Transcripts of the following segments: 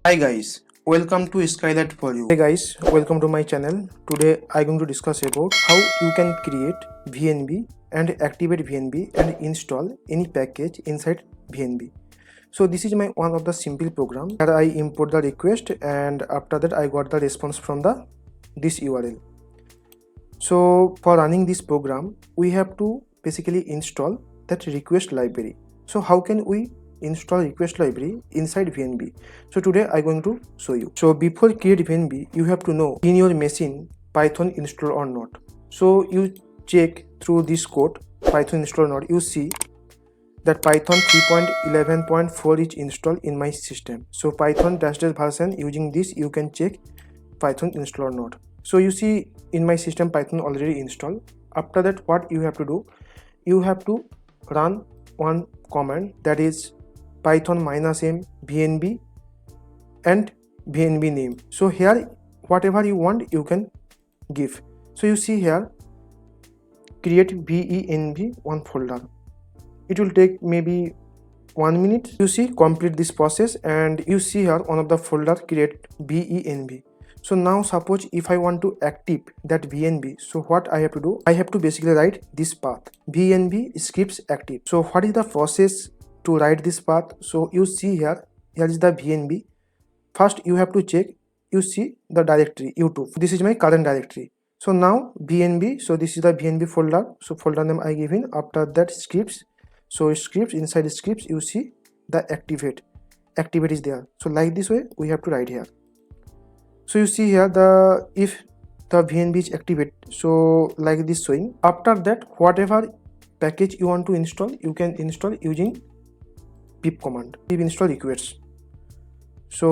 Hi guys, welcome to Skylight for you. Hey guys, welcome to my channel. Today I'm going to discuss about how you can create Venv and activate Venv and install any package inside Venv. So this is my one of the simple program where I import the request and after that I got the response from this URL. So for running this program, we have to basically install that request library. So how can we install request library inside Venv? So today I'm going to show you. So before create Venv, you have to know in your machine Python install or not. So you check through this code Python install or not. You see that Python 3.11.4 is installed in my system. So Python -dash version, using this you can check Python install or not. So you see in my system Python already installed. After that, what you have to do, you have to run one command, that is python -m venv and venv name. So here whatever you want you can give. So you see here create venv one folder. It will take maybe 1 minute. You see complete this process and you see here one of the folder create venv. So now suppose if I want to active that venv, so what I have to do, I have to basically write this path venv scripts active. So what is the process to write this path? So you see here is the venv. First you have to check, you see the directory YouTube. This is my current directory. So now venv, so this is the venv folder. So folder name I given. After that scripts, so scripts, inside scripts you see the activate is there. So like this way we have to write here. So you see here if the venv is activate, so like this showing. After that, whatever package you want to install, you can install using pip command, pip install requests. So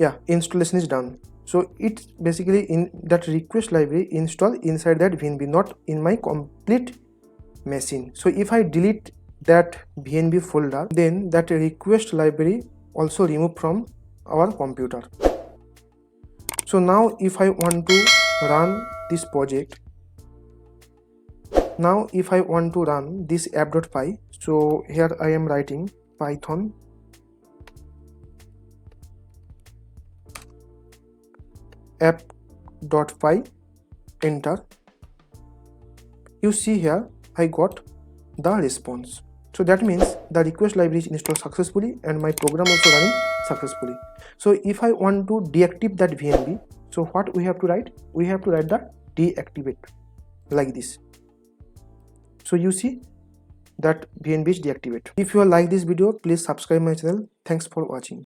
yeah, installation is done. So it's basically in that request library install inside that venv, not in my complete machine. So if I delete that venv folder, then that request library also remove from our computer. So now if I want to run this project, now if I want to run this app.py, so here I am writing python app.py, enter. You see here I got the response. So that means the request library is installed successfully and my program also running successfully. So if I want to deactivate that venv, so what we have to write? We have to write the deactivate like this. So you see that venv is deactivate. If you like this video, please subscribe my channel. Thanks for watching.